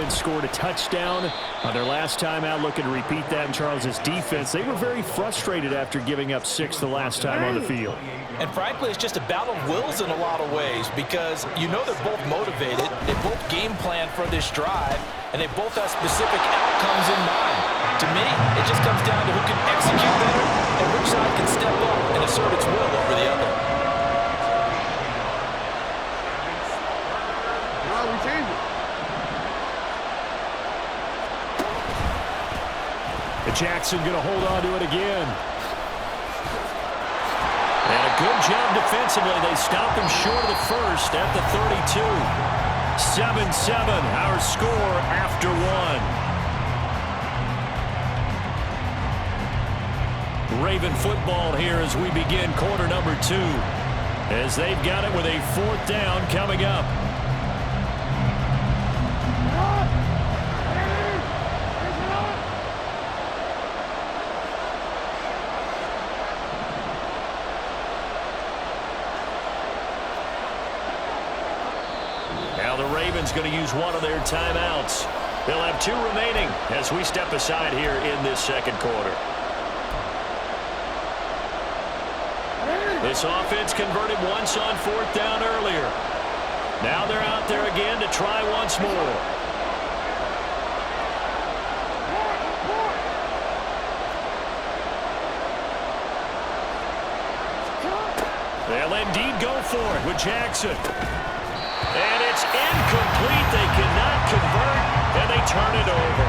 Scored a touchdown on their last time out. Looking to repeat that in Charles's defense. They were very frustrated after giving up 6 the last time on the field. And frankly, it's just a battle of wills in a lot of ways because you know they're both motivated. They both game plan for this drive, and they both have specific outcomes in mind. To me, it just comes down to who can execute better and which side can step up and assert its will over the other. Jackson going to hold on to it again. And a good job defensively. They stop him short of the first at the 32. 7-7, our score after one. Raven football here as we begin quarter number 2. As they've got it with a 4th down coming up. Going to use one of their timeouts. They'll have 2 remaining as we step aside here in this second quarter. This offense converted once on 4th down earlier. Now they're out there again to try once more. They'll indeed go for it with Jackson. And it's incomplete. They cannot convert, and they turn it over.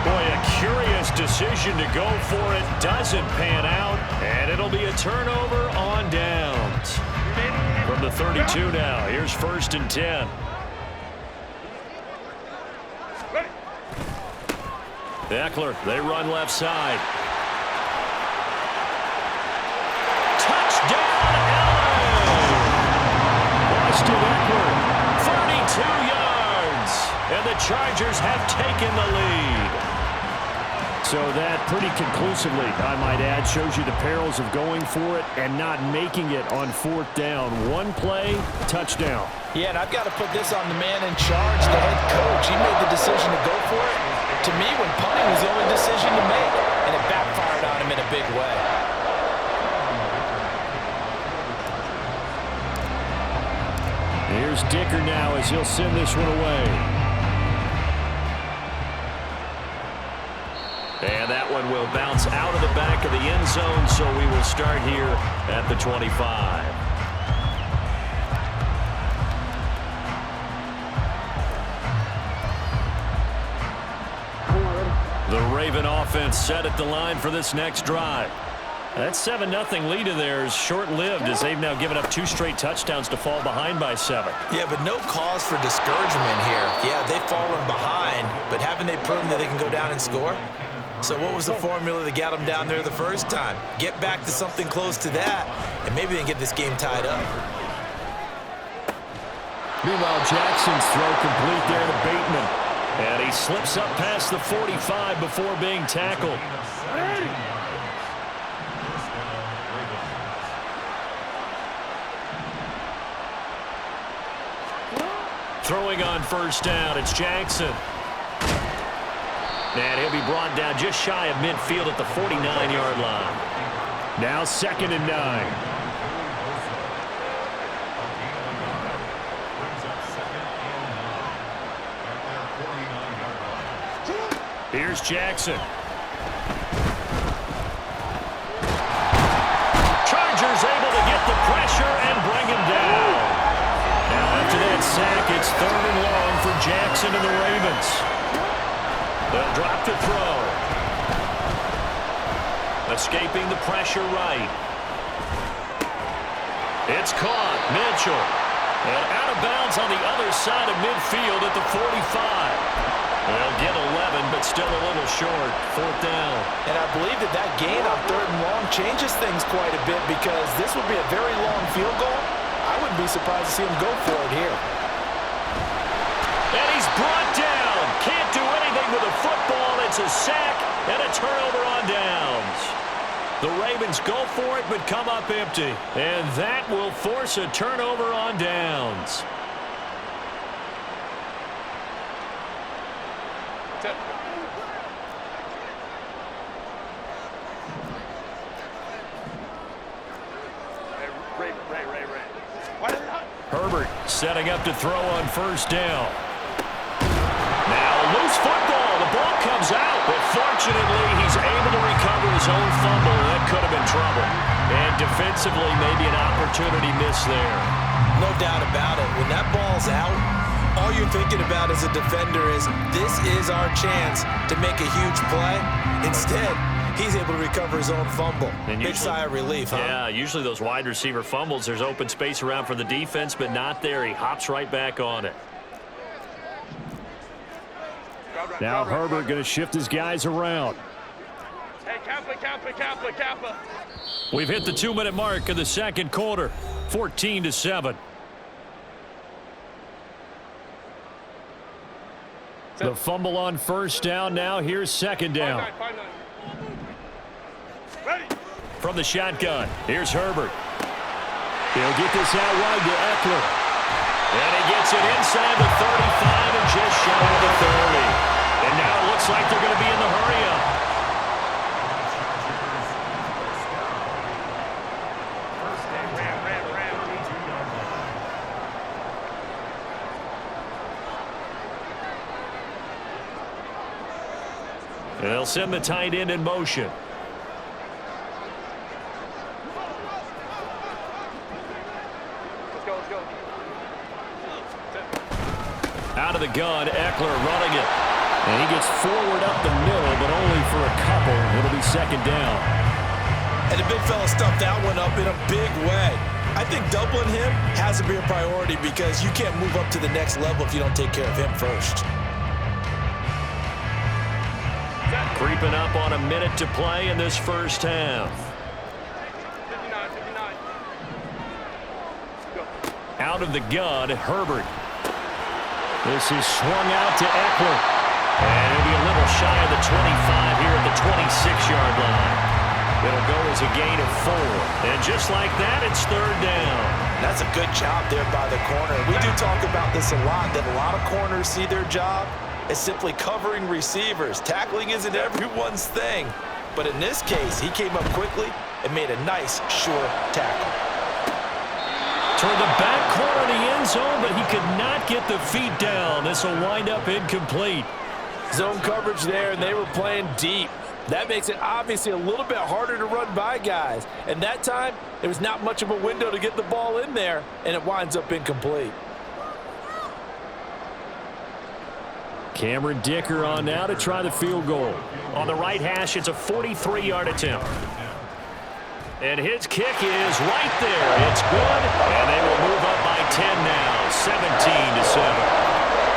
Boy, a curious decision to go for it. Doesn't pan out, and it'll be a turnover on downs. From the 32 now, here's 1st and 10. Eckler, they run left side. Eckler, 32 yards, and the Chargers have taken the lead. So that pretty conclusively, I might add, shows you the perils of going for it and not making it on 4th down. One play, touchdown. Yeah, and I've got to put this on the man in charge, the head coach. He made the decision to go for it. To me, when punting was the only decision to make, and it backfired on him in a big way. Here's Dicker now as he'll send this one away. And that one will bounce out of the back of the end zone, so we will start here at the 25. The Raven offense set at the line for this next drive. That 7-0 lead of theirs short-lived as they've now given up 2 straight touchdowns to fall behind by 7. Yeah, but no cause for discouragement here. Yeah, they've fallen behind, but haven't they proven that they can go down and score? So what was the formula that got them down there the first time? Get back to something close to that, and maybe they can get this game tied up. Meanwhile, Jackson's throw complete there to Bateman. And he slips up past the 45 before being tackled. Throwing on 1st down, it's Jackson. And he'll be brought down just shy of midfield at the 49-yard line. Now 2nd and 9. Here's Jackson. Chargers able to get the pressure and bring him down. Now after that sack, it's 3rd and long for Jackson and the Ravens. They'll drop the throw. Escaping the pressure right. It's caught. Mitchell. And out of bounds on the other side of midfield at the 45. They'll get 11, but still a little short. 4th down. And I believe that gain on 3rd and long changes things quite a bit because this would be a very long field goal. I wouldn't be surprised to see him go for it here. And he's brought down. Can't do anything with a football. It's a sack and a turnover on downs. The Ravens go for it, but come up empty. And that will force a turnover on downs. Herbert setting up to throw on first down. Now loose football. The ball comes out, but fortunately he's able to recover his own fumble. That could have been trouble. And defensively, maybe an opportunity missed there. No doubt about it. When that ball's out, all you're thinking about as a defender is, this is our chance to make a huge play. Instead, he's able to recover his own fumble. Big sigh of relief, huh? Yeah, usually those wide receiver fumbles, there's open space around for the defense, but not there. He hops right back on it. Now Herbert going to shift his guys around. Hey, Kappa. We've hit the 2-minute mark of the second quarter, 14-7. The fumble on first down. Now here's second down. From the shotgun, here's Herbert. He'll get this out wide to Eckler. And he gets it inside the 35 and just shy of the 30. And now it looks like they're going to be in the hurry-up. They'll send the tight end in motion. Let's go. Out of the gun, Eckler running it. And he gets forward up the middle, but only for a couple. It'll be second down. And the big fella stuffed that one up in a big way. I think doubling him has to be a priority because you can't move up to the next level if you don't take care of him first. Creeping up on a minute to play in this first half. 59. Out of the gun, Herbert. This is swung out to Eckler. And it'll be a little shy of the 25 here at the 26-yard line. It'll go as a gain of 4. And just like that, it's third down. That's a good job there by the corner. We do talk about this a lot, that a lot of corners see their job as simply covering receivers. Tackling isn't everyone's thing. But in this case, he came up quickly and made a nice, sure tackle. Toward the back corner of the end zone, but he could not get the feet down. This will wind up incomplete. Zone coverage there, and they were playing deep. That makes it obviously a little bit harder to run by guys. And that time, there was not much of a window to get the ball in there, and it winds up incomplete. Cameron Dicker on now to try the field goal. On the right hash, it's a 43-yard attempt. And his kick is right there. It's good, and they will move up by 10 now, 17-7.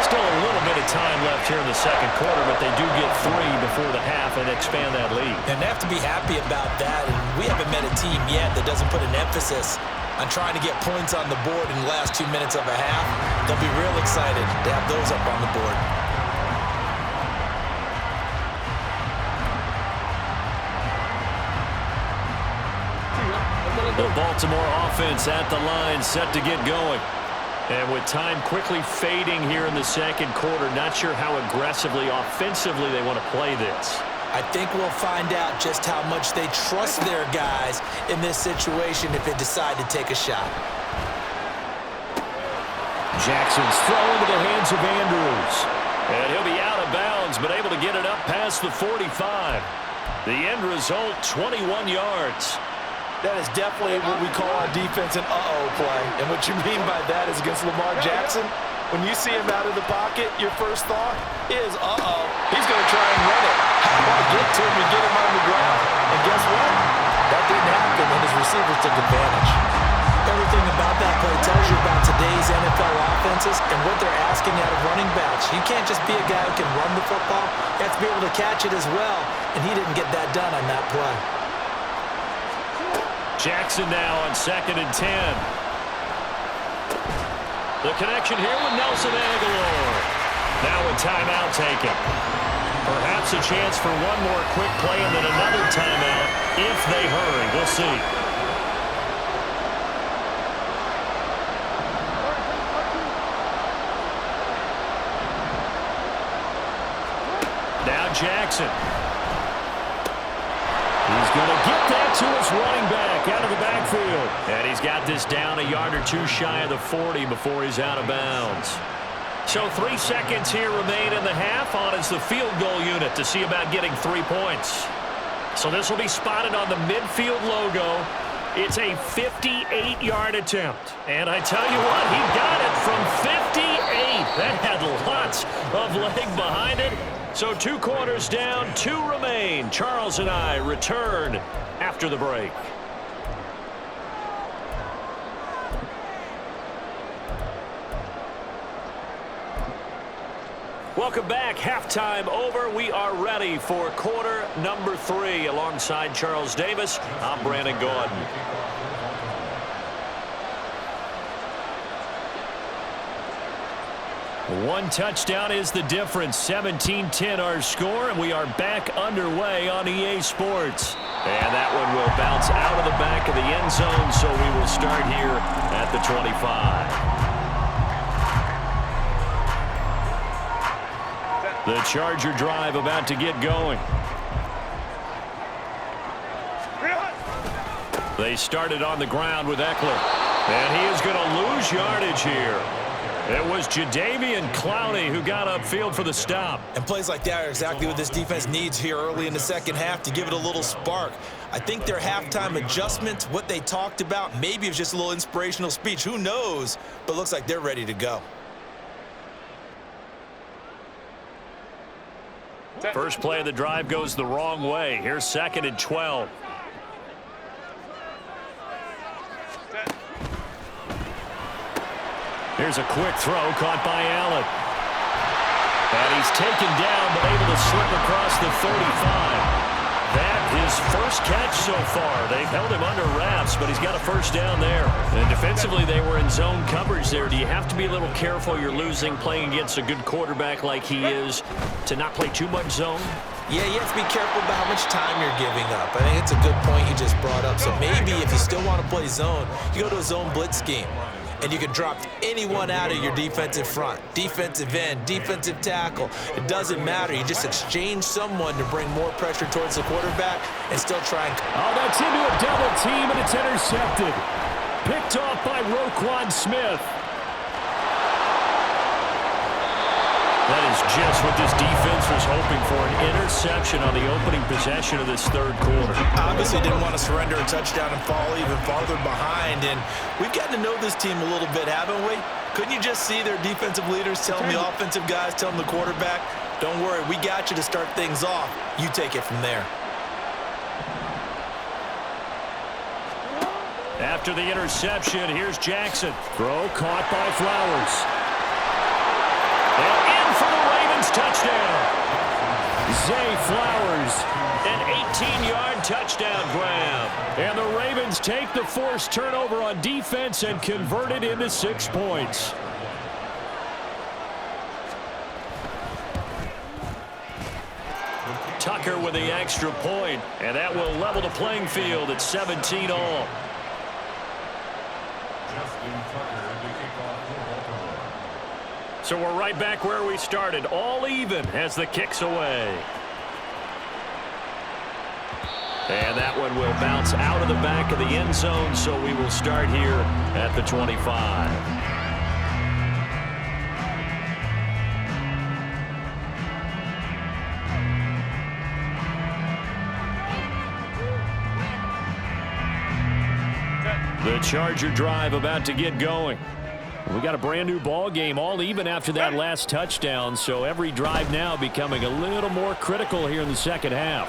Still a little bit of time left here in the second quarter, but they do get 3 before the half and expand that lead. And they have to be happy about that. And we haven't met a team yet that doesn't put an emphasis on trying to get points on the board in the last 2 minutes of a half. They'll be real excited to have those up on the board. The Baltimore offense at the line, set to get going. And with time quickly fading here in the second quarter, not sure how aggressively, offensively they want to play this. I think we'll find out just how much they trust their guys in this situation if they decide to take a shot. Jackson's throw into the hands of Andrews. And he'll be out of bounds, but able to get it up past the 45. The end result, 21 yards. That is definitely what we call on defense an uh-oh play. And what you mean by that is against Lamar Jackson, when you see him out of the pocket, your first thought is, uh-oh, he's going to try and run it. How do I get to him and get him on the ground? And guess what? That didn't happen, and his receivers took advantage. Everything about that play tells you about today's NFL offenses and what they're asking out of running backs. You can't just be a guy who can run the football. You have to be able to catch it as well, and he didn't get that done on that play. Jackson now on 2nd and 10. The connection here with Nelson Aguilar. Now a timeout taken. Perhaps a chance for one more quick play and then another timeout if they hurry. We'll see. now Jackson. He's going to get that to his running back out of the backfield. And he's got this down a yard or two shy of the 40 before he's out of bounds. So 3 seconds here remain in the half. On is the field goal unit to see about getting 3 points. So this will be spotted on the midfield logo. It's a 58-yard attempt. And I tell you what, he got it from 58. That had lots of leg behind it. So 2 quarters down, 2 remain. Charles and I return after the break. Welcome back. Halftime over. We are ready for quarter number 3. Alongside Charles Davis, I'm Brandon Gordon. One touchdown is the difference. 17-10 our score, and we are back underway on EA Sports. And that one will bounce out of the back of the end zone, so we will start here at the 25. The Charger drive about to get going. They started on the ground with Eckler. And he is going to lose yardage here. It was Jadeveon Clowney who got upfield for the stop. And plays like that are exactly what this defense needs here early in the second half to give it a little spark. I think their halftime adjustments, what they talked about, maybe it was just a little inspirational speech. Who knows? But looks like they're ready to go. First play of the drive goes the wrong way. Here's 2nd and 12. Here's a quick throw caught by Allen. And he's taken down but able to slip across the 35. That his first catch so far. They've held him under wraps, but he's got a first down there. And defensively, they were in zone coverage there. Do you have to be a little careful? You're losing playing against a good quarterback like he is to not play too much zone? Yeah, you have to be careful about how much time you're giving up. I think it's a good point you just brought up. So maybe if you still want to play zone, you go to a zone blitz scheme. And you can drop anyone out of your defensive front, defensive end, defensive tackle. It doesn't matter. You just exchange someone to bring more pressure towards the quarterback and still try and... Oh, that's into a double team, and it's intercepted. Picked off by Roquan Smith. That is just what this defense was hoping for, an interception on the opening possession of this third quarter. Obviously didn't want to surrender a touchdown and fall even farther behind, and we've gotten to know this team a little bit, haven't we? Couldn't you just see their defensive leaders telling the offensive guys, telling the quarterback, don't worry, we got you to start things off. You take it from there. After the interception, here's Jackson. Throw caught by Flowers. And in for the Ravens touchdown. Zay Flowers, an 18-yard touchdown grab. And the Ravens take the forced turnover on defense and convert it into 6 points. Tucker with the extra point, and that will level the playing field at 17 all. So we're right back where we started, all even as the kick's away. And that one will bounce out of the back of the end zone, so we will start here at the 25. The Charger drive about to get going. We got a brand new ball game, all even after that last touchdown, so every drive now becoming a little more critical here in the second half.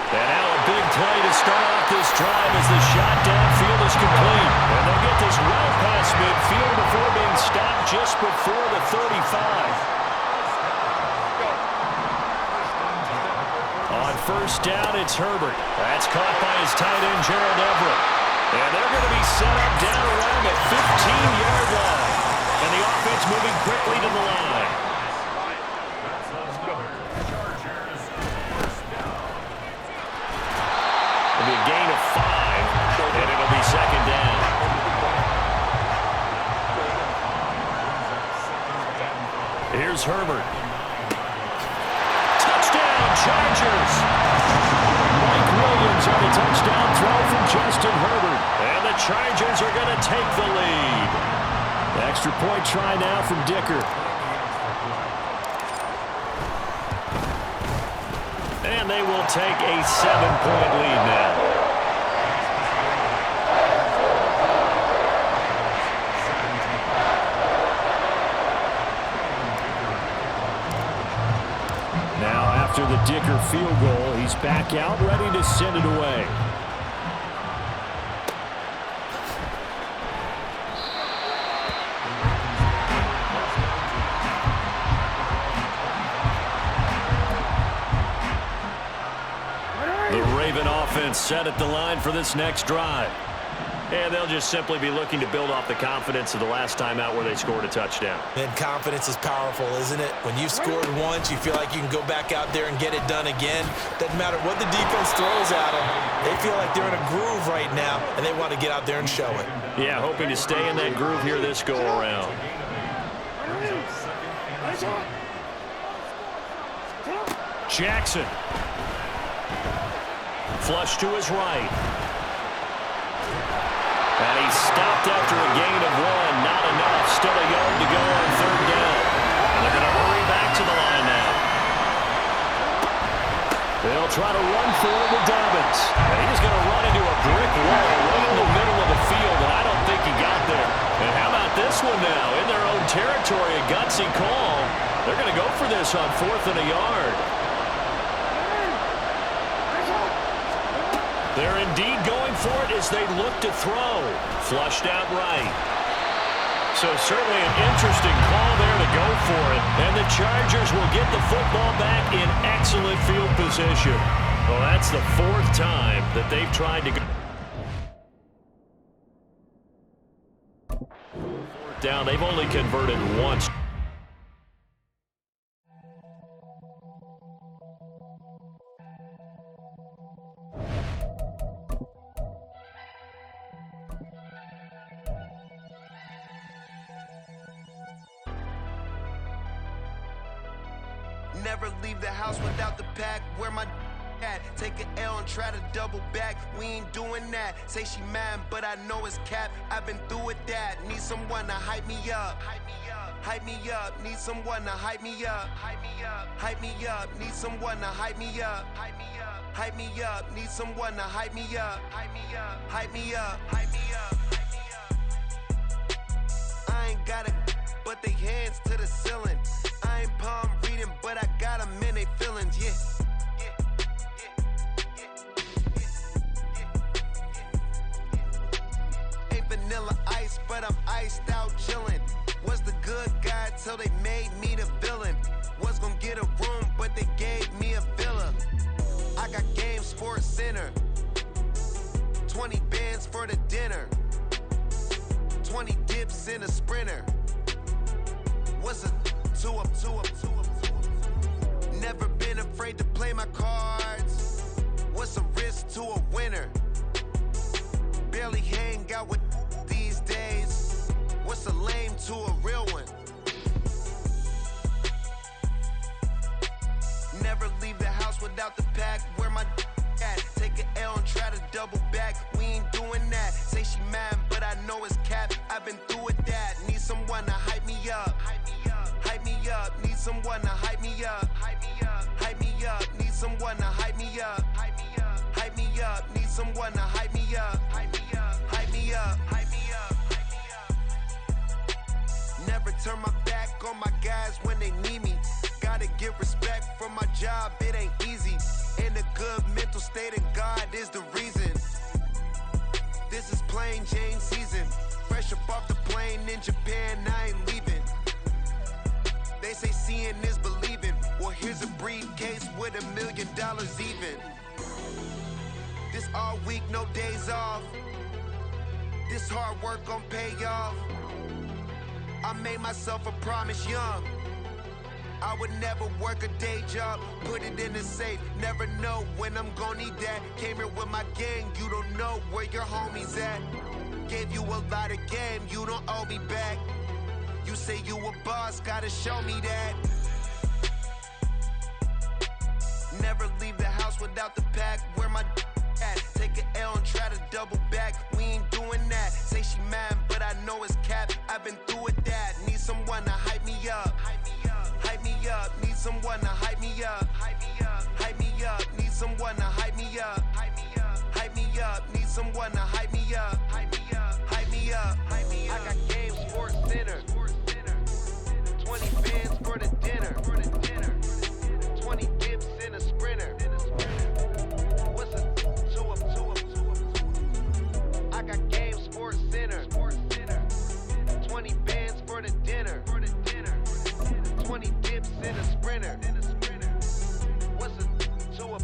And now a big play to start off this drive as the shot downfield is complete. And they'll get this well past midfield before being stopped just before the 35. On first down, it's Herbert. That's caught by his tight end, Gerald Everett. And they're going to be set up down around the 15-yard line. And the offense moving quickly to the line. It'll be a gain of 5, and it'll be second down. Here's Herbert. Chargers. Mike Williams on the touchdown throw from Justin Herbert. And the Chargers are going to take the lead. Extra point try now from Dicker. And they will take a 7-point lead now. After the Dicker field goal, he's back out, ready to send it away. The Raven offense set at the line for this next drive. And they'll just simply be looking to build off the confidence of the last time out where they scored a touchdown. And confidence is powerful, isn't it? When you've scored once, you feel like you can go back out there and get it done again. Doesn't matter what the defense throws at them. They feel like they're in a groove right now, and they want to get out there and show it. Yeah, hoping to stay in that groove here this go-around. Jackson. Flush to his right. And he's stopped after a gain of 1. Not enough. Still a yard to go on third down. And they're going to hurry back to the line now. They'll try to run for it with Dobbins. And he's going to run into a brick wall right in the middle of the field, and I don't think he got there. And how about this one now? In their own territory, a gutsy call. They're going to go for this on 4th and a yard. They're indeed going for it as they look to throw. Flushed out right. So certainly an interesting call there to go for it. And the Chargers will get the football back in excellent field position. Well, that's the 4th time that they've tried to go down. They've only converted once. Never leave the house without the pack. Where my at? Take an L and try to double back. We ain't doing that. Say she mad, but I know it's cap. I've been through with that. Need someone to hype me up. Hype me up. Hype me up. Need someone to hype me up. Hype me up. Hype me up. Need someone to hype me up. Hype me up. Hype me up. Need someone to hype me up. Hype me up. Hype me up. Hype me up. Hype me up. I ain't got it, but they hands to the ceiling. I ain't palm reading, but I got them in they feelings, yeah. Ain't vanilla ice, but I'm iced out chillin'. Was the good guy till they made me the villain. Was gonna get a room, but they gave me a villa. I got game Sports Center. 20 bands for the dinner. 20 dips in a Sprinter. What's a two up? Never been afraid to play my cards. What's a risk to a winner? Barely hang out with these days. What's a lame to a real one? Never leave the house without the pack. Where my at? Take an L and try to double back. We ain't doing that. Say she mad, but I know it's cap. I've been through with that. Need someone to hype me up. Hype me up. Hype me up. Need someone to hype me up. Hype me up. Hype me up. Need someone to hype me up. Hype me up. Hype me up. Need someone to hype me up. Hype me up. Hype me up. Hype me up. Hype me up. Never turn my back on my guys when they need me. Gotta give respect for my job. It ain't easy. In a good mental state, and God is the reason. This is plain Jane season. Fresh up off the plane in Japan, I ain't leaving. They say seeing is believing. Well, here's a briefcase with $1 million even. This all week, no days off. This hard work gon' pay off. I made myself a promise young. I would never work a day job, put it in the safe. Never know when I'm gonna need that. Came here with my gang, you don't know where your homies at. Gave you a lot of game, you don't owe me back. You say you a boss, gotta show me that. Never man, but I know it's cap. I've been through with that. Need someone to hype me up. Hype me up. Need someone to hype me up. Hype me up. Need someone to hype me up. Hype me up. Need someone to hype me up. Hype me up. I got Game Sports Center. 20 bands for the dinner. 20 dips in a sprinter. What's a two up? I got Game Sports Center. 20 bands for the dinner. 20 dips in a sprinter. What's a two up?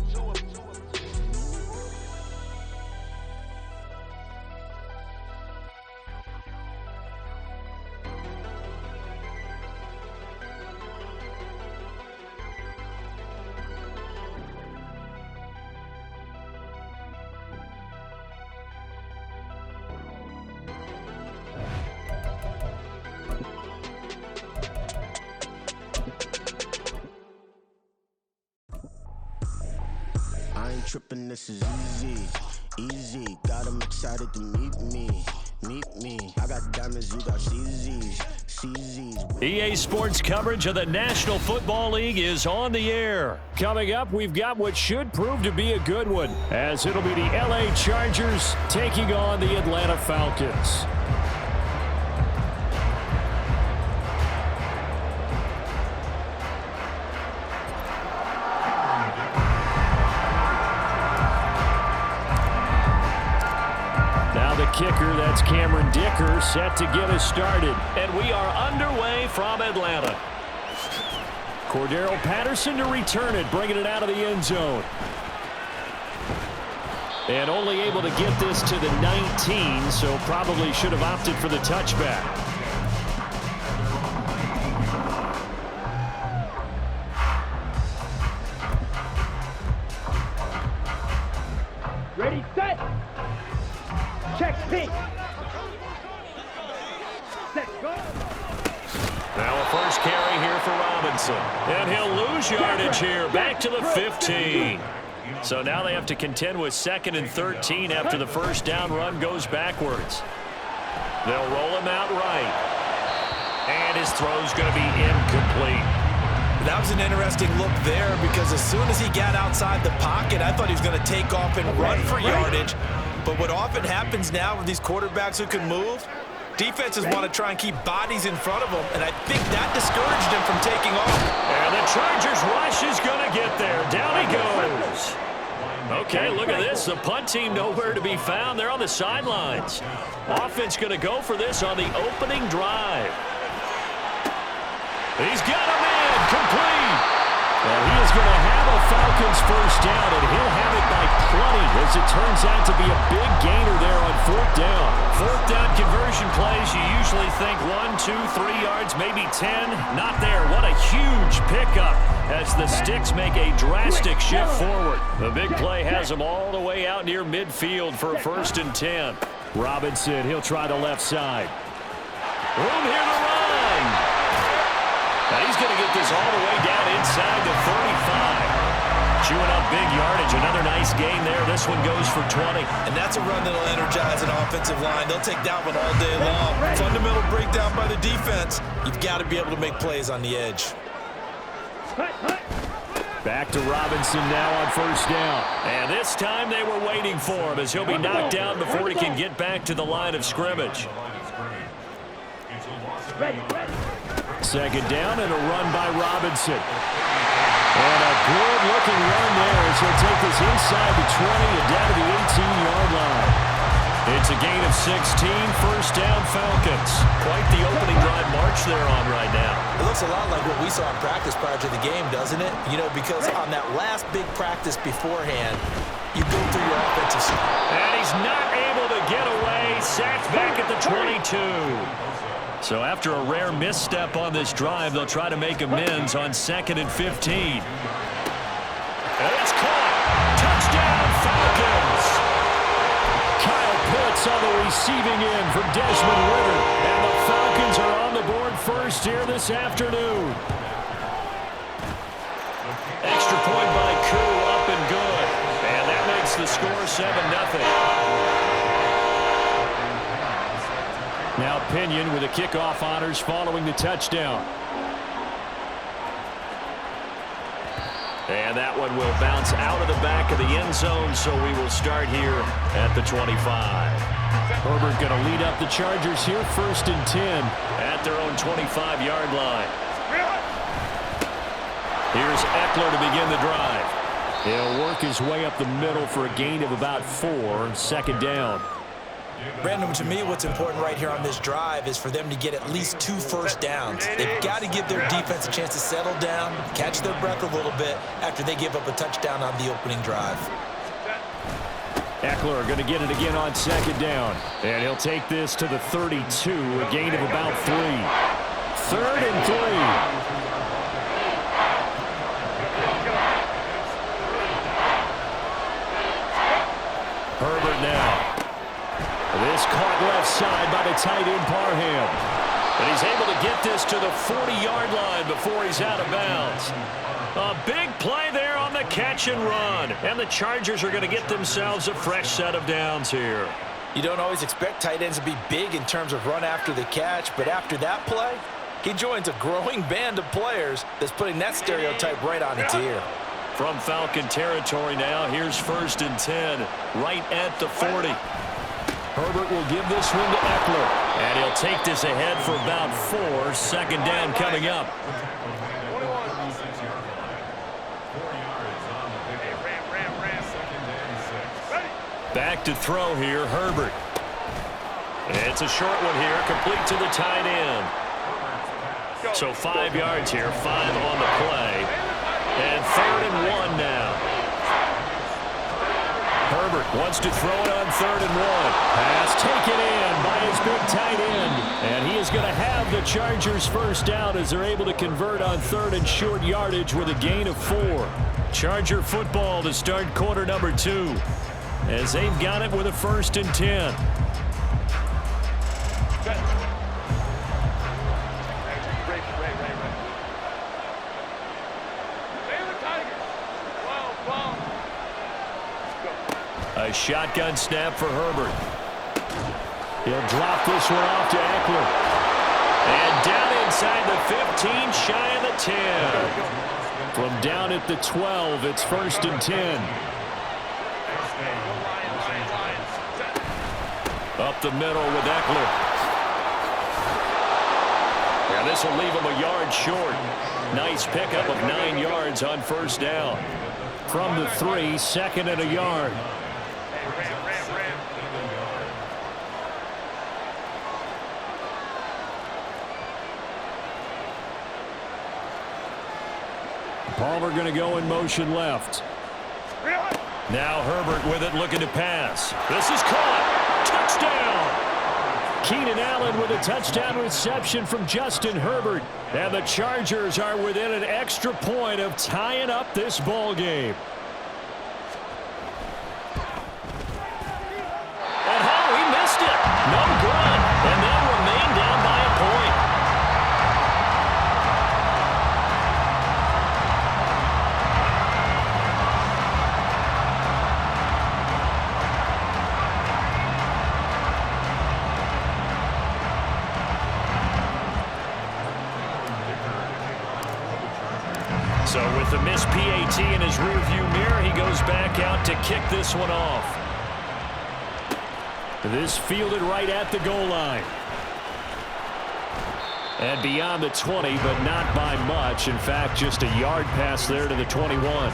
I ain't tripping, this is easy. Got 'em excited to meet me. I got diamonds, you got CZs. EA Sports coverage of the National Football League is on the air. Coming up, we've got what should prove to be a good one, as it'll be the LA Chargers taking on the Atlanta Falcons. Kicker, that's Cameron Dicker, set to get us started. And we are underway from Atlanta. Cordero Patterson to return it, bringing it out of the end zone. And only able to get this to the 19, so probably should have opted for the touchback. Ready, set. Check, pick. Set, go. Now a first carry here for Robinson. And he'll lose yardage here, back to the 15. So now they have to contend with 2nd and 13 after the first down run goes backwards. They'll roll him out right. And his throw's going to be incomplete. That was an interesting look there because as soon as he got outside the pocket, I thought he was going to take off and run for yardage. But what often happens now with these quarterbacks who can move, defenses want to try and keep bodies in front of them, and I think that discouraged him from taking off. And the Chargers rush is going to get there. Down he goes. Okay, look at this. The punt team nowhere to be found. They're on the sidelines. Offense going to go for this on the opening drive. He's got a man complete. And he is going to have a Falcons first down, and he'll have it by plenty as it turns out to be a big gainer there on 4th down. 4th down conversion plays, you usually think 1, 2, 3 yards, maybe 10. Not there. What a huge pickup as the Sticks make a drastic shift forward. The big play has them all the way out near midfield for a 1st and 10. Robinson, he'll try the left side. Room here to run. Now he's going to get this all the way down inside the 35. Chewing up big yardage. Another nice gain there. This one goes for 20. And that's a run that'll energize an offensive line. They'll take that one all day long. Fundamental breakdown by the defense. You've got to be able to make plays on the edge. Back to Robinson now on 1st down. And this time they were waiting for him as he'll be knocked down before he can get back to the line of scrimmage. 2nd down and a run by Robinson. And a good-looking run there as he'll take this inside the 20 and down to the 18-yard line. It's a gain of 16, 1st down Falcons. Quite the opening drive march they're on right now. It looks a lot like what we saw in practice prior to the game, doesn't it? You know, because on that last big practice beforehand, you go through your offensive side. And he's not able to get away. Sacked back at the 22. So after a rare misstep on this drive, they'll try to make amends on 2nd and 15. And it's caught. Touchdown, Falcons. Kyle Pitts on the receiving end for Desmond Ridder. And the Falcons are on the board first here this afternoon. Extra point by Koo, up and good. And that makes the score 7-0. Now Pinion with the kickoff honors following the touchdown. And that one will bounce out of the back of the end zone, so we will start here at the 25. Herbert going to lead up the Chargers here, 1st and 10 at their own 25-yard line. Here's Eckler to begin the drive. He'll work his way up the middle for a gain of about 4, 2nd down. Brandon, to me, what's important right here on this drive is for them to get at least 2 first downs. They've got to give their defense a chance to settle down, catch their breath a little bit after they give up a touchdown on the opening drive. Eckler going to get it again on 2nd down. And he'll take this to the 32, a gain of about 3. 3rd and 3. Herbert now. This caught left side by the tight end Parham. And he's able to get this to the 40-yard line before he's out of bounds. A big play there on the catch and run. And the Chargers are going to get themselves a fresh set of downs here. You don't always expect tight ends to be big in terms of run after the catch, but after that play, he joins a growing band of players that's putting that stereotype right on its ear. From Falcon territory now, here's 1st and 10, right at the 40. Herbert will give this one to Eckler, and he'll take this ahead for about 4, 2nd down coming up. Back to throw here, Herbert. It's a short one here, complete to the tight end. So 5 yards here, 5 on the play. And 3rd and 1 now. Herbert wants to throw it on 3rd and 1. Pass taken in by his big tight end. And he is going to have the Chargers first down as they're able to convert on 3rd and short yardage with a gain of 4. Charger football to start quarter number 2 as they've got it with a 1st and 10. A shotgun snap for Herbert. He'll drop this one off to Eckler. And down inside the 15, shy of the 10. From down at the 12, it's 1st and 10. Up the middle with Eckler. Yeah, this will leave him a yard short. Nice pickup of 9 yards on 1st down. From the 3, 2nd and a yard. Palmer going to go in motion left. Now Herbert with it, looking to pass. This is caught. Touchdown! Keenan Allen with a touchdown reception from Justin Herbert. And the Chargers are within an extra point of tying up this ball game. And oh, he missed it. No good. And they'll remain down by a point. So with the missed PAT in his rearview mirror, he goes back out to kick this one off. This fielded right at the goal line. And beyond the 20, but not by much. In fact, just a yard pass there to the 21.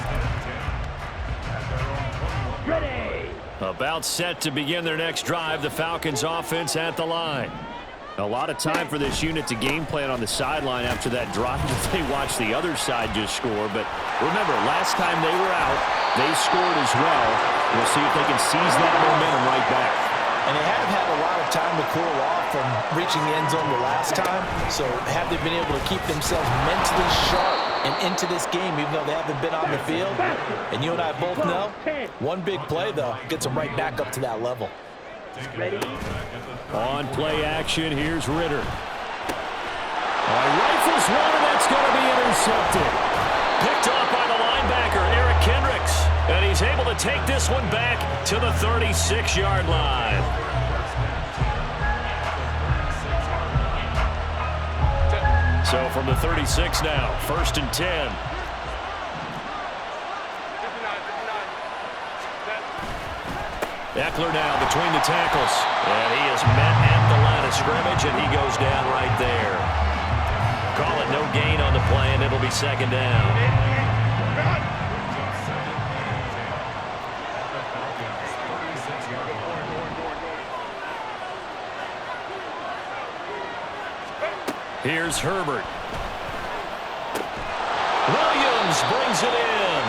Ready. About set to begin their next drive. The Falcons offense at the line. A lot of time for this unit to game plan on the sideline after that drive. They watched the other side just score. But remember, last time they were out, they scored as well. We'll see if they can seize that momentum right back. And they haven't had a lot of time to cool off from reaching the end zone the last time. So have they been able to keep themselves mentally sharp and into this game, even though they haven't been on the field? And you and I both know, one big play, though, gets them right back up to that level. Ready. On play action, here's Ritter. Rifles one, and that's going to be intercepted. Picked off by the linebacker, Eric Kendricks. And he's able to take this one back to the 36-yard line. So from the 36 now, 1st and 10. Eckler now between the tackles. And he is met at the line of scrimmage, and he goes down right there. Call it no gain on the play, and it'll be 2nd down. Here's Herbert. Williams brings it in.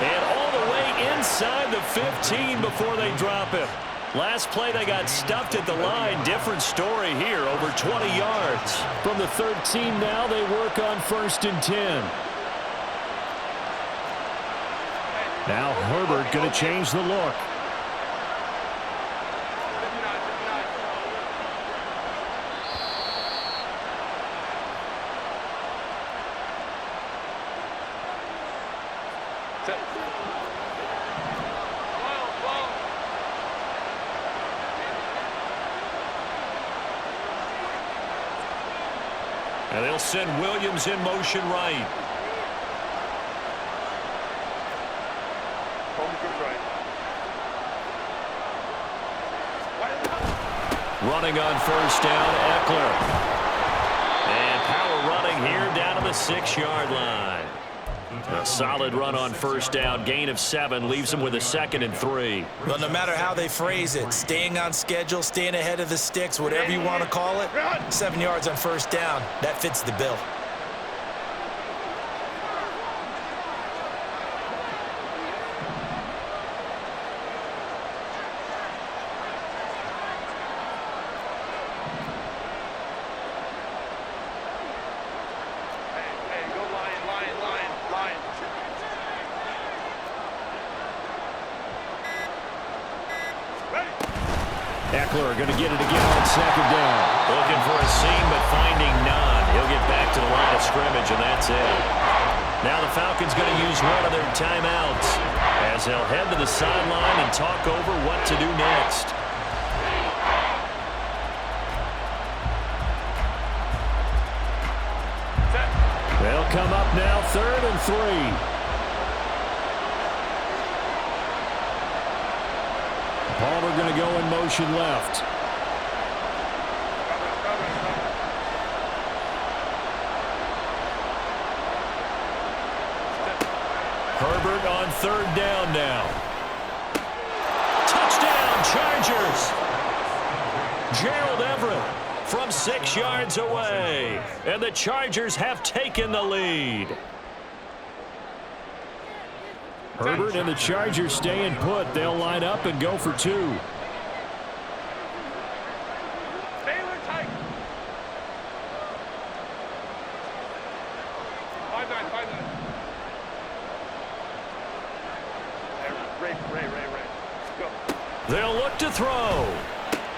And all the way inside the 15 before they drop him. Last play, they got stuffed at the line. Different story here, over 20 yards. From the 13 now, they work on 1st and 10. Now Herbert going to change the look. And they'll send Williams in motion right. Running on 1st down, Eckler. And power running here down to the 6-yard line. A solid run on 1st down, gain of 7, leaves them with a 2nd and 3. Well, no matter how they phrase it, staying on schedule, staying ahead of the sticks, whatever you want to call it, 7 yards on 1st down, that fits the bill. Eckler going to get it again on 2nd down. Looking for a seam, but finding none. He'll get back to the line of scrimmage, and that's it. Now the Falcons going to use one of their timeouts as they'll head to the sideline and talk over what to do next. They'll come up now 3rd and 3. Palmer going to go in motion left. Herbert on 3rd down now. Touchdown, Chargers. Gerald Everett from 6 yards away. And the Chargers have taken the lead. Herbert and the Chargers staying put. They'll line up and go for 2. They'll look to throw.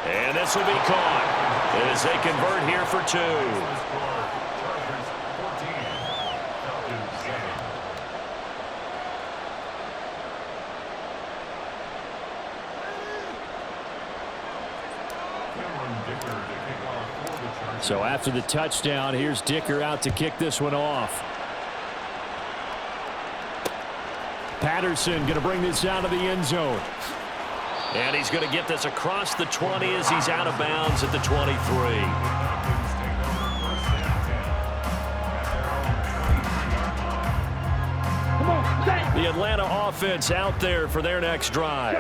And this will be caught as they convert here for 2. So after the touchdown, here's Dicker out to kick this one off. Patterson going to bring this out of the end zone. And he's going to get this across the 20 as he's out of bounds at the 23. The Atlanta offense out there for their next drive.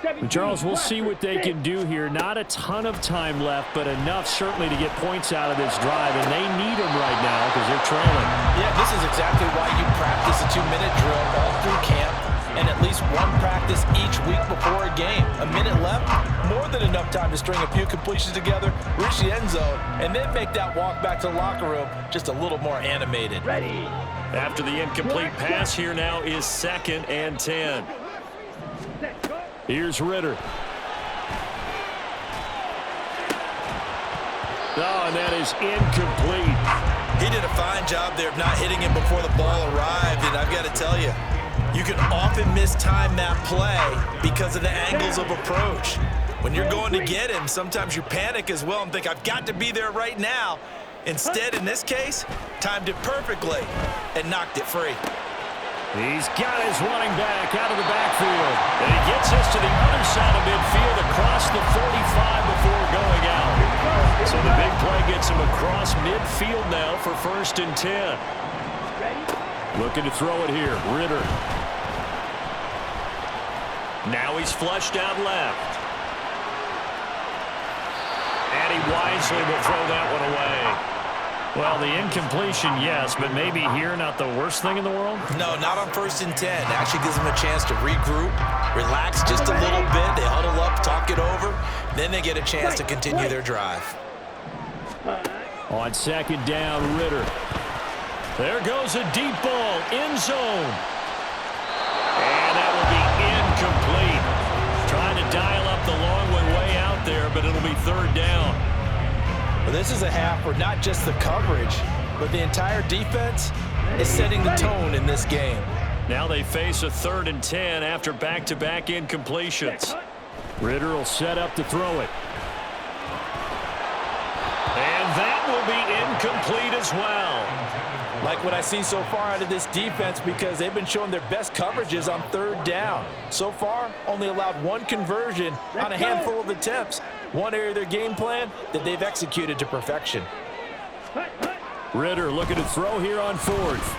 And Charles, we'll see what they can do here. Not a ton of time left, but enough certainly to get points out of this drive, and they need them right now because they're trailing. Yeah, this is exactly why you practice a 2-minute drill all through camp and at least one practice each week before a game. A minute left, more than enough time to string a few completions together, reach the end zone, and then make that walk back to the locker room just a little more animated. Ready. After the incomplete pass, here now is 2nd and 10. Here's Ritter. Oh, and that is incomplete. He did a fine job there of not hitting him before the ball arrived, and I've got to tell you, you can often mistime that play because of the angles of approach. When you're going to get him, sometimes you panic as well and think, I've got to be there right now. Instead, in this case, timed it perfectly and knocked it free. He's got his running back out of the backfield. And he gets us to the other side of midfield across the 45 before going out. So the big play gets him across midfield now for 1st and 10. Looking to throw it here. Ritter. Now he's flushed out left. And he wisely will throw that one away. Well, the incompletion, yes, but maybe here not the worst thing in the world? No, not on 1st and 10. It actually gives them a chance to regroup, relax just a little bit. They huddle up, talk it over. Then they get a chance to continue their drive. On 2nd down, Ritter. There goes a deep ball, end zone. And that will be incomplete. Trying to dial up the long one way out there, but it'll be 3rd down. Well, this is a half where not just the coverage, but the entire defense is setting the tone in this game. Now they face a 3rd and 10 after back-to-back incompletions. Ritter will set up to throw it. And that will be incomplete as well. Like what I see so far out of this defense because they've been showing their best coverages on 3rd down. So far, only allowed 1 conversion on a handful of attempts. One area of their game plan that they've executed to perfection. Ritter looking to throw here on 4th.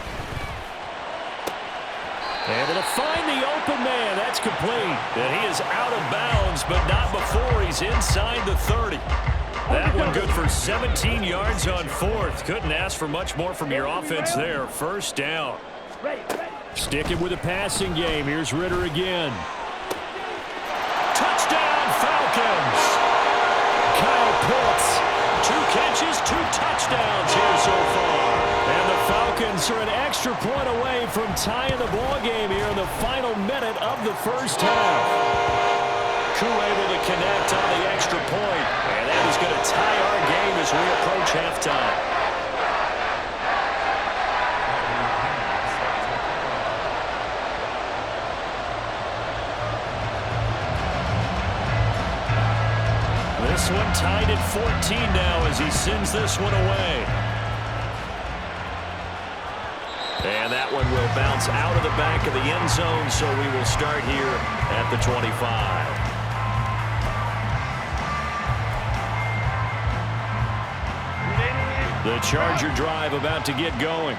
Able to find the open man. That's complete. And he is out of bounds, but not before he's inside the 30. That one good for 17 yards on 4th. Couldn't ask for much more from your offense there. 1st down. Sticking with the passing game. Here's Ritter again. Touchdown, Falcons. Kyle Pitts. 2 catches, 2 touchdowns here so far. And the Falcons are an extra point away from tying the ball game here in the final minute of the 1st half. Koo able to connect on the extra point. And that is going to tie our game as we approach halftime. This one tied at 14 now as he sends this one away. And that one will bounce out of the back of the end zone, so we will start here at the 25. The Charger drive about to get going.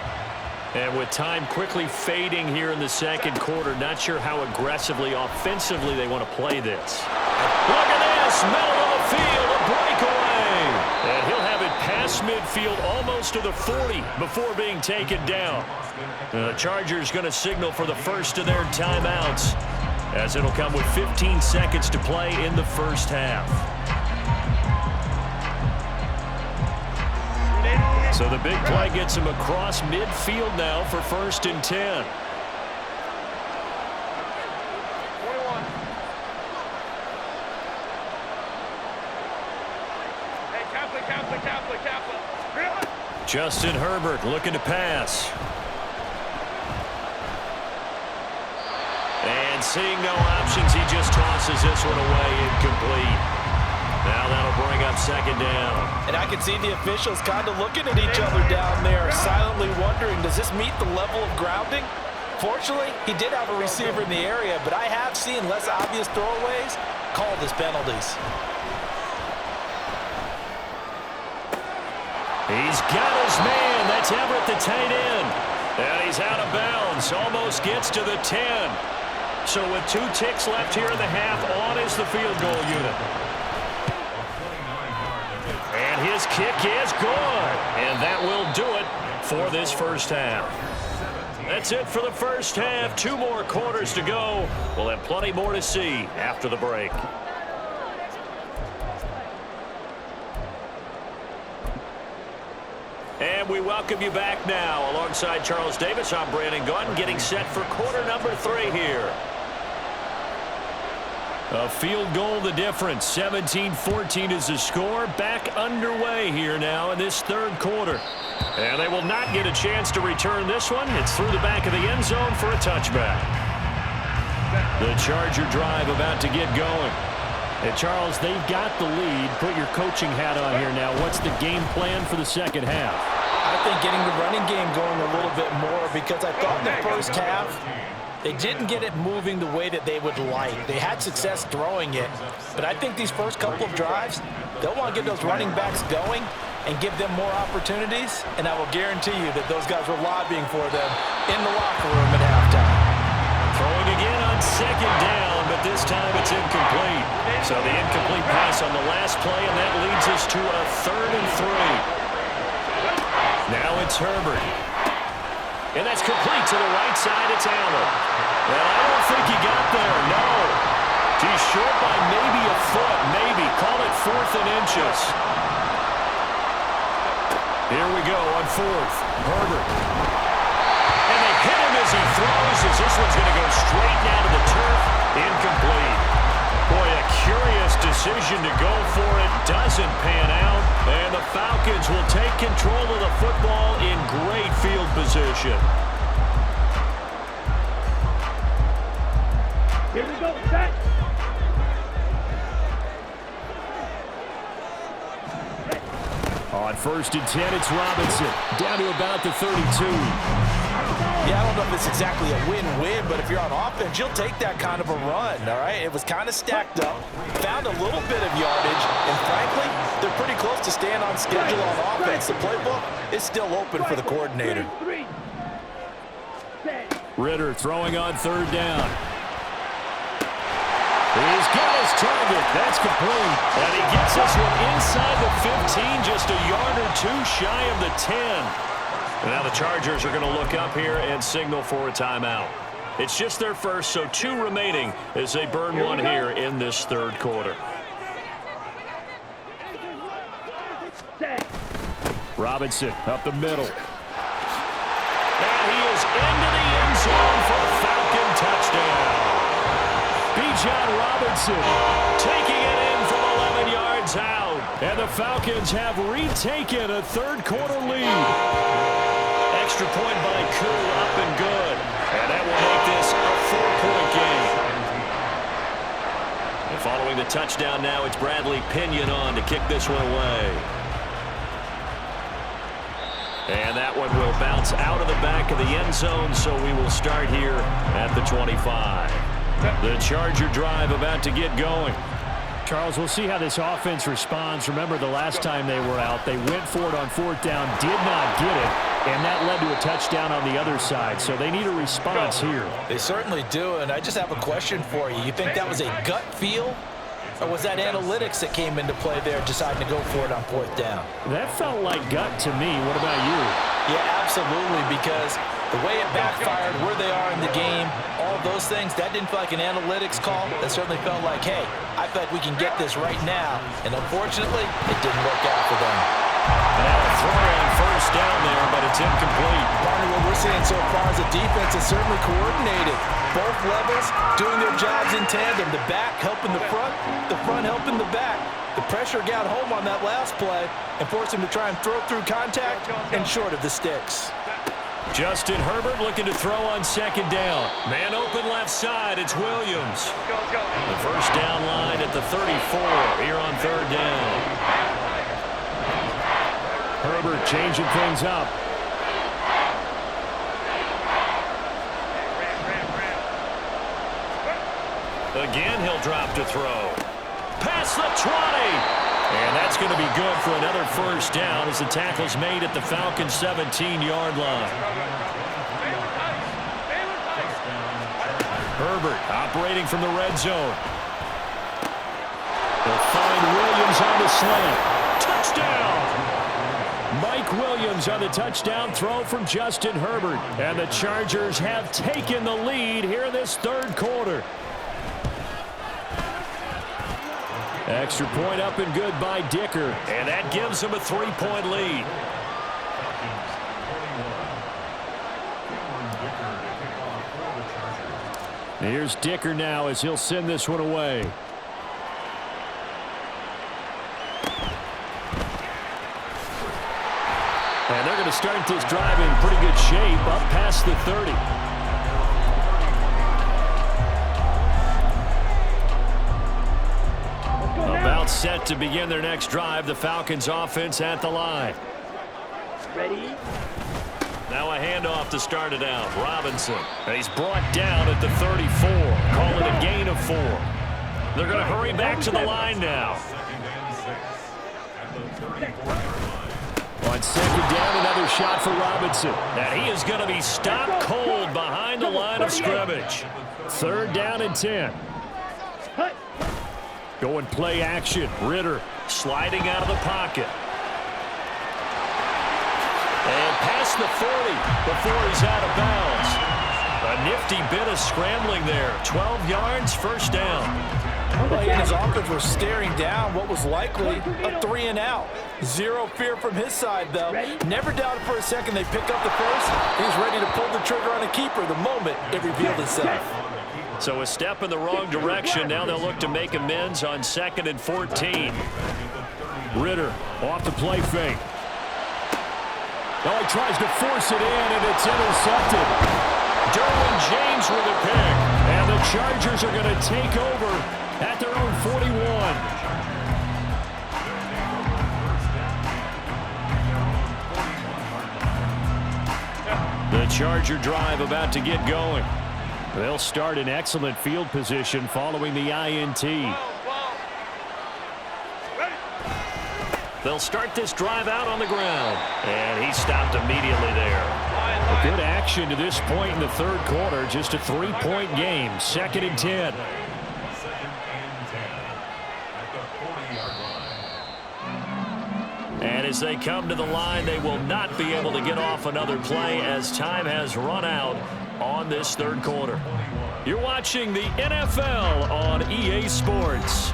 And with time quickly fading here in the 2nd quarter, not sure how aggressively, offensively they want to play this. Look at this, middle of the field, a breakaway. And he'll have it past midfield almost to the 40 before being taken down. The Chargers going to signal for the first of their timeouts as it'll come with 15 seconds to play in the 1st half. So the big play gets him across midfield now for 1st and 10. Justin Herbert looking to pass. And seeing no options, he just tosses this one away, incomplete. Now that'll bring up 2nd down. And I can see the officials kind of looking at each other down there, silently wondering, does this meet the level of grounding? Fortunately, he did have a receiver in the area, but I have seen less obvious throwaways called as penalties. He's got his man. That's Everett, the tight end. And he's out of bounds. Almost gets to the 10. So with 2 ticks left here in the half, on is the field goal unit. And his kick is good. And that will do it for this 1st half. That's it for the 1st half. 2 more quarters to go. We'll have plenty more to see after the break. And we welcome you back now. Alongside Charles Davis, I'm Brandon Gunn, getting set for quarter number 3 here. A field goal the difference. 17-14 is the score. Back underway here now in this 3rd quarter. And they will not get a chance to return this one. It's through the back of the end zone for a touchback. The Charger drive about to get going. And Charles, they've got the lead. Put your coaching hat on here now. What's the game plan for the second half? I think getting the running game going a little bit more, because I thought in the first half they didn't get it moving the way that they would like. They had success throwing it, but I think these first couple of drives, they'll want to get those running backs going and give them more opportunities, and I will guarantee you that those guys were lobbying for them in the locker room at halftime. Throwing again on second down, but this time it's incomplete. So the incomplete pass on the last play, and that leads us to a 3rd and 3. Now it's Herbert. And that's complete to the right side. It's Allen. And I don't think he got there. No. He's short by maybe a foot. Maybe. Call it 4th and inches. Here we go on 4th. Herbert. And they hit him as he throws, as this one's going to go straight down to the turf. Incomplete. Boy, a curious decision to go for it. Doesn't pan out. And the Falcons will take control of the football in great field position. Here we go, set. On 1st and 10, it's Robinson. Down to about the 32. Yeah, I don't know if it's exactly a win-win, but if you're on offense, you'll take that kind of a run, all right? It was kind of stacked up, found a little bit of yardage, and frankly, they're pretty close to staying on schedule on offense. The playbook is still open for the coordinator. Ritter throwing on 3rd down. He's got his target. That's complete. And he gets this one inside the 15, just a yard or 2 shy of the 10. Now the Chargers are going to look up here and signal for a timeout. It's just their first, so 2 remaining as they burn one here in this 3rd quarter. Robinson up the middle. And he is into the end zone for a Falcon touchdown. Bijan Robinson taking it in from 11 yards out. And the Falcons have retaken a 3rd quarter lead. Extra point by Koo, up and good. And that will make this a 4-point game. And following the touchdown now, it's Bradley Pinion on to kick this one away. And that one will bounce out of the back of the end zone, so we will start here at the 25. The Charger drive about to get going. Charles, we'll see how this offense responds. Remember, the last time they were out, they went for it on 4th down, did not get it, and that led to a touchdown on the other side. So they need a response here. They certainly do, and I just have a question for you. You think that was a gut feel, or was that analytics that came into play there deciding to go for it on 4th down? That felt like gut to me. What about you? Yeah, absolutely, because the way it backfired, where they are in the game, all those things, that didn't feel like an analytics call. That certainly felt like, hey, I feel like we can get this right now. And unfortunately, it didn't work out for them. Now a throw on 1st down there, but it's incomplete. Partner, what we're seeing so far is a defense that's certainly coordinated. Both levels doing their jobs in tandem. The back helping the front helping the back. The pressure got home on that last play and forced him to try and throw through contact and short of the sticks. Justin Herbert looking to throw on 2nd down. Man open left side, it's Williams. The 1st down line at the 34 here on 3rd down. Herbert changing things up. Again, he'll drop to throw. Past the 20. And that's going to be good for another 1st down as the tackle's made at the Falcons' 17-yard line. Herbert operating from the red zone. They'll find Williams on the slant. Touchdown! Mike Williams on the touchdown throw from Justin Herbert. And the Chargers have taken the lead here in this 3rd quarter. Extra point up and good by Dicker. And that gives him a 3-point lead. Here's Dicker now as he'll send this one away. And they're going to start this drive in pretty good shape up past the 30. to begin their next drive. The Falcons offense at the line. Ready? Now a handoff to start it out. Robinson. And he's brought down at the 34. Call it a gain of 4. They're going to hurry back to the line now. On second down, another shot for Robinson. And he is going to be stopped cold behind the line of scrimmage. Third down and 10. Going play action. Ritter sliding out of the pocket. And past the 40 before he's out of bounds. A nifty bit of scrambling there. 12 yards, first down. Well, he and his offense were staring down what was likely a 3 and out. Zero fear from his side, though. Never doubted for a second they pick up the first. He's ready to pull the trigger on a keeper the moment it revealed itself. So a step in the wrong direction. Now they'll look to make amends on 2nd and 14. Ritter off the play fake. Oh, he tries to force it in, and it's intercepted. Derwin James with a pick. And the Chargers are going to take over at their own 41. The Charger drive about to get going. They'll start in excellent field position following the INT. They'll start this drive out on the ground. And he stopped immediately there. A good action to this point in the third quarter. Just a 3-point game. 2nd and 10. And as they come to the line, they will not be able to get off another play as time has run out on this third quarter. You're watching the NFL on EA Sports.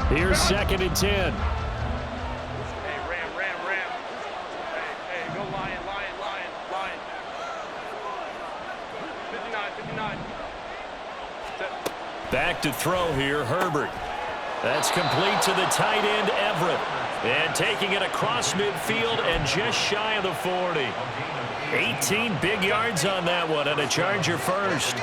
Here's 2nd and 10. Hey, Ram. Hey, go Lion. 59. Back to throw here, Herbert. That's complete to the tight end, Everett. And taking it across midfield and just shy of the 40. 18 big yards on that one, and a Charger first.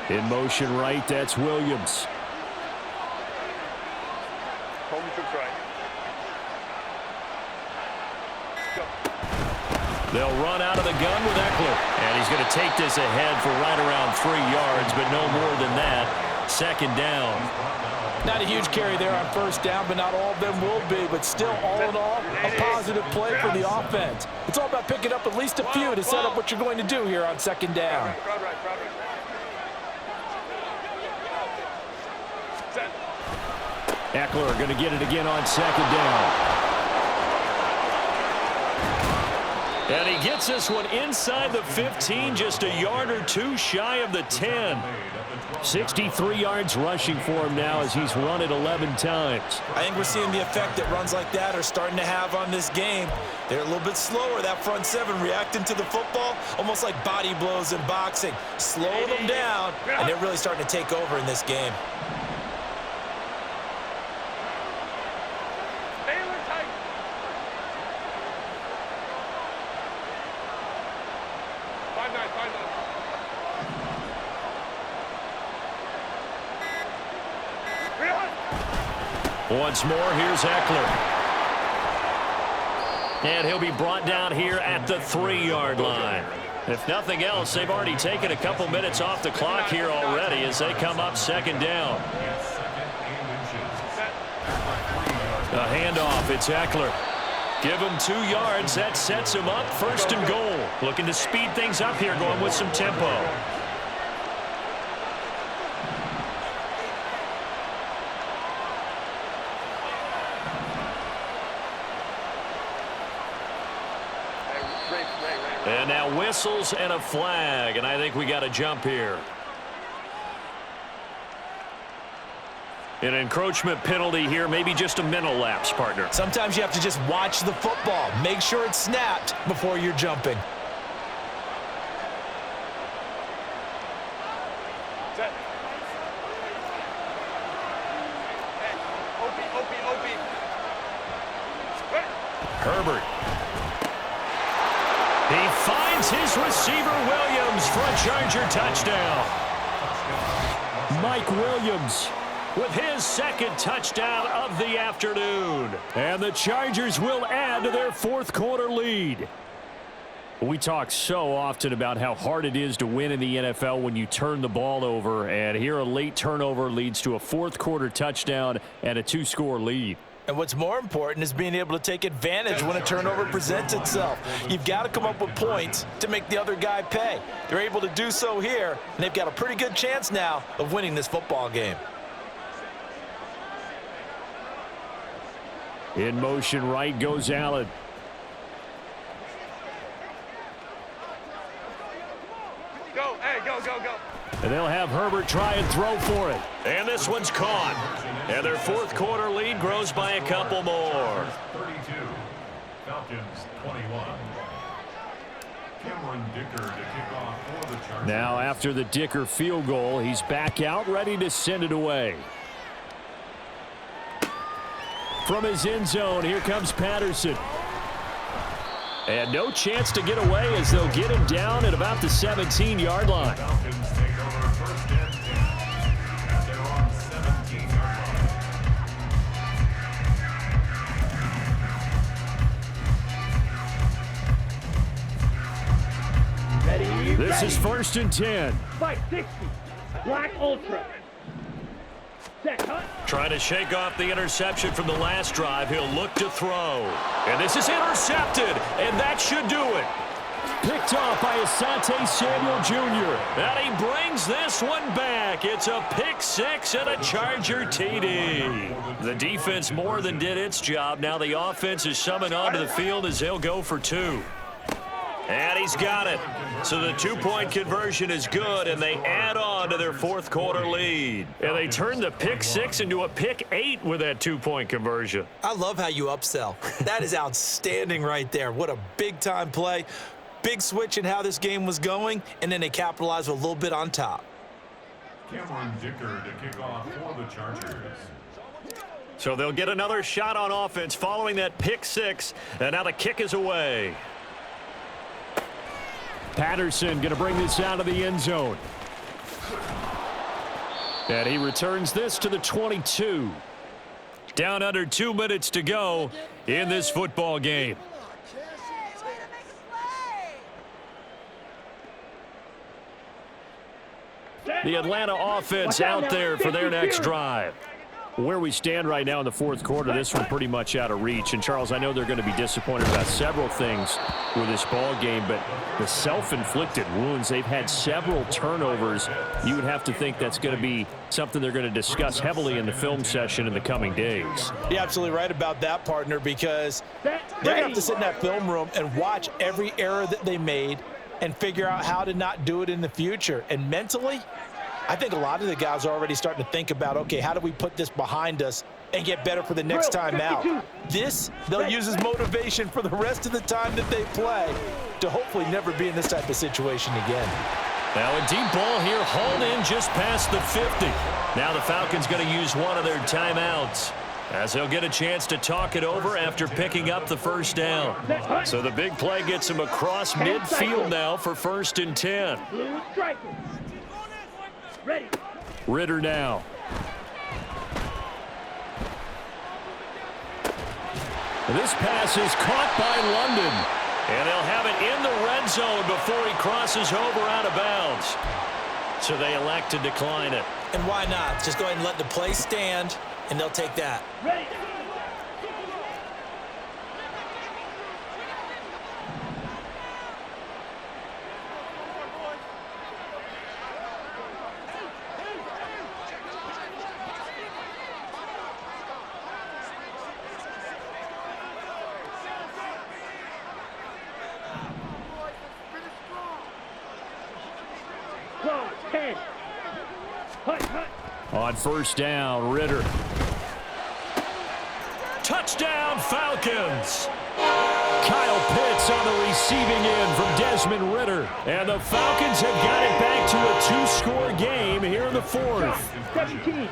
In motion right, that's Williams. Home troops right. They'll run out of the gun with Eckler. And he's going to take this ahead for right around 3 yards, but no more than that. 2nd down. Not a huge carry there on first down, but not all of them will be. But still, all in all, a positive play for the offense. It's all about picking up at least a few to set up what you're going to do here on 2nd down. Crowd right. Eckler going to get it again on 2nd down. And he gets this one inside the 15, just a yard or two shy of the 10. 63 yards rushing for him now as he's run it 11 times. I think we're seeing the effect that runs like that are starting to have on this game. They're a little bit slower, that front seven, reacting to the football, almost like body blows in boxing. Slow them down, and they're really starting to take over in this game. Once more, here's Eckler. And he'll be brought down here at the 3-yard line. If nothing else, they've already taken a couple minutes off the clock here already as they come up 2nd down. A handoff, it's Eckler. Give him 2 yards, that sets him up 1st and goal. Looking to speed things up here, going with some tempo. And now whistles and a flag, and I think we got a jump here. An encroachment penalty here, maybe just a mental lapse, partner. Sometimes you have to just watch the football. Make sure it's snapped before you're jumping. Herbert. He finds his receiver Williams for a Charger touchdown. Mike Williams with his second touchdown of the afternoon. And the Chargers will add to their fourth quarter lead. We talk so often about how hard it is to win in the NFL when you turn the ball over. And here a late turnover leads to a fourth quarter touchdown and a 2-score lead. And what's more important is being able to take advantage when a turnover presents itself. You've got to come up with points to make the other guy pay. They're able to do so here, and they've got a pretty good chance now of winning this football game. In motion right goes Allen. Go, hey, go, go, go. And they'll have Herbert try and throw for it. And this one's caught. And their fourth quarter lead grows by a couple more. 32, Falcons 21. Cameron Dicker to kick off for the Chargers. Now after the Dicker field goal, he's back out ready to send it away. From his end zone, here comes Patterson. And no chance to get away as they'll get him down at about the 17-yard line. Falcons take over first and 10 at their own 17-yard line. Ready? This ready. is first and 10. Fight 60. Black Ultra. Set, cut. Trying to shake off the interception from the last drive. He'll look to throw. And this is intercepted. And that should do it. Picked off by Asante Samuel Jr. And he brings this one back. It's a pick six and a Charger TD. The defense more than did its job. Now the offense is summoned onto the field as they'll go for two. And he's got it. So the two-point conversion is good, and they add on to their fourth quarter lead. And they turn the pick six into a pick 8 with that two-point conversion. I love how you upsell. That is outstanding right there. What a big-time play. Big switch in how this game was going, and then they capitalized with a little bit on top. Cameron Dicker to kick off for the Chargers. So they'll get another shot on offense following that pick six, and now the kick is away. Patterson going to bring this out of the end zone. And he returns this to the 22. Down under 2 minutes to go in this football game. The Atlanta offense out there for their next drive. Where we stand right now in the fourth quarter, this one pretty much out of reach. And, Charles, I know they're going to be disappointed about several things with this ball game, but the self-inflicted wounds, they've had several turnovers. You would have to think that's going to be something they're going to discuss heavily in the film session in the coming days. You're absolutely right about that, partner, because they're going to have to sit in that film room and watch every error that they made and figure out how to not do it in the future. And mentally, I think a lot of the guys are already starting to think about, okay, how do we put this behind us and get better for the next time out? This, they'll use as motivation for the rest of the time that they play to hopefully never be in this type of situation again. Now a deep ball here, hauled in just past the 50. Now the Falcons going to use one of their timeouts as they'll get a chance to talk it over after picking up the first down. So the big play gets them across midfield now for first and 10. Blue strikers. Ready. Ritter now. This pass is caught by London. And they'll have it in the red zone before he crosses over out of bounds. So they elect to decline it. And why not? Just go ahead and let the play stand, and they'll take that. Ready. Go, 10. Hut, hut. On first down, Ritter. Touchdown, Falcons! Kyle Pitts on the receiving end from Desmond Ritter. And the Falcons have got it back to a two-score game here in the fourth. 17.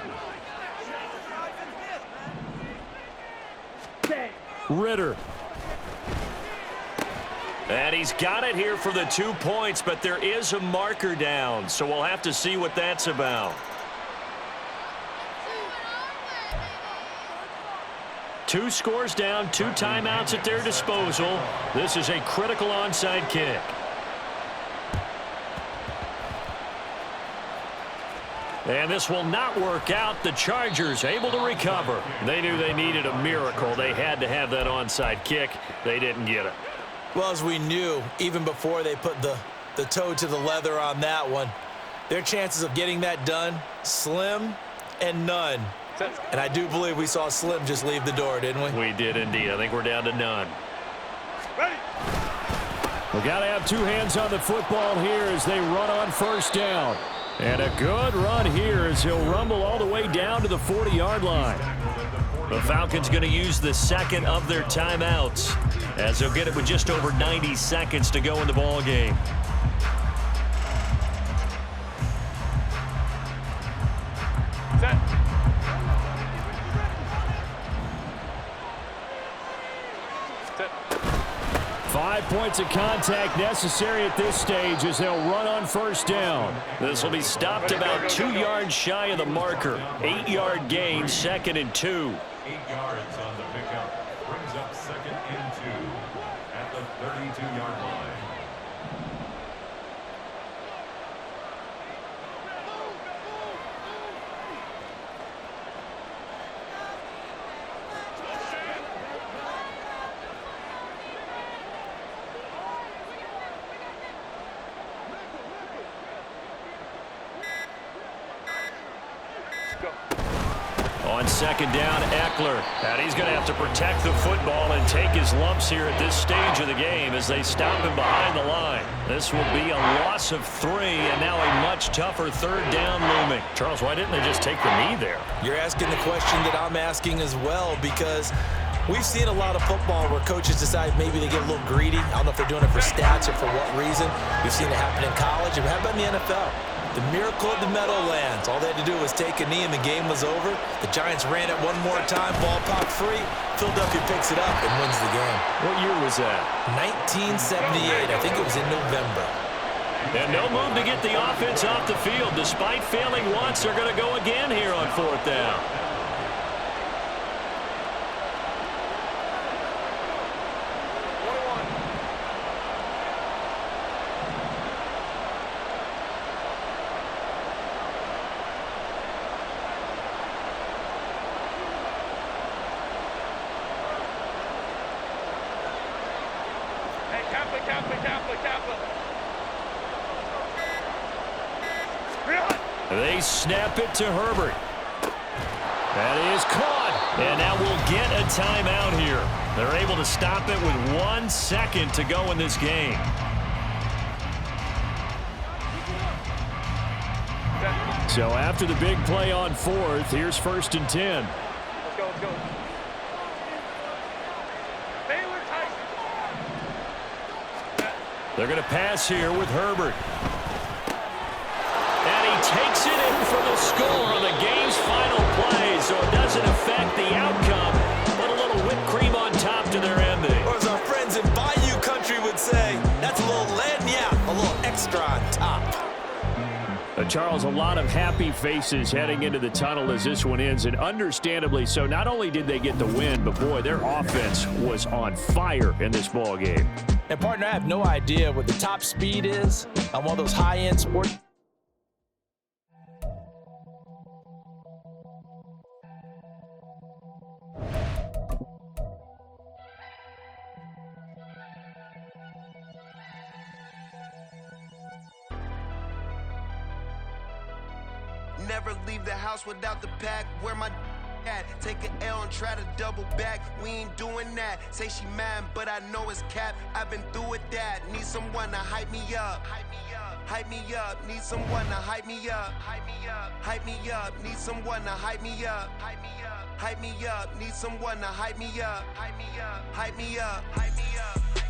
Set. Ritter. And he's got it here for the 2 points, but there is a marker down, so we'll have to see what that's about. 2 scores down, 2 timeouts at their disposal. This is a critical onside kick. And this will not work out. The Chargers able to recover. They knew they needed a miracle. They had to have that onside kick. They didn't get it. Well, as we knew, even before they put the toe to the leather on that one, their chances of getting that done, slim and none. And I do believe we saw Slim just leave the door, didn't we? We did indeed. I think we're down to none. Ready. We got to have 2 hands on the football here as they run on first down. And a good run here as he'll rumble all the way down to the 40-yard line. The Falcons going to use the second of their timeouts as they'll get it with just over 90 seconds to go in the ball game. Set. 5 points of contact necessary at this stage as they'll run on first down. This will be stopped about 2 yards shy of the marker. 8-yard gain, 2nd and 2. 8 yards on the pickup. Brings up 2nd and 2 at the 32-yard line. On 2nd down, Eckler. And he's going to have to protect the football and take his lumps here at this stage of the game as they stop him behind the line. This will be a loss of 3 and now a much tougher 3rd down looming. Charles, why didn't they just take the knee there? You're asking the question that I'm asking as well, because we've seen a lot of football where coaches decide maybe they get a little greedy. I don't know if they're doing it for stats or for what reason. We've seen it happen in college. It happened in the NFL. The miracle of the Meadowlands. All they had to do was take a knee and the game was over. The Giants ran it one more time, ball popped free. Philadelphia picks it up and wins the game. What year was that? 1978. I think it was in November. And no move to get the offense off the field. Despite failing once, they're going to go again here on 4th down. They snap it to Herbert. That is caught. And now we'll get a timeout here. They're able to stop it with 1 second to go in this game. So after the big play on 4th, here's 1st and 10. Let's go, let's go. Baylor Tyson. They're going to pass here with Herbert. And he takes it in for the score on the game's final play, so it doesn't affect the outcome, but a little whipped cream on top to their ending. Or as our friends in Bayou Country would say, that's a little lagniappe, a little extra on top. Charles, a lot of happy faces heading into the tunnel as this one ends, and understandably so. Not only did they get the win, but boy, their offense was on fire in this ball game. And partner, I have no idea what the top speed is on one of those high-end sports. Never leave the house without the pack. Where my at? Take an L and try to double back. We ain't doing that. Say she mad, but I know it's cap. I've been through with that. Need someone to hype me up. Hype me up. Hype me up. Need someone to hype me up. Hype me up. Hype me up. Need someone to hype me up. Hype me up. Hype me up. Need someone to hype me up. Hype me up. Hype me up. Hype me up.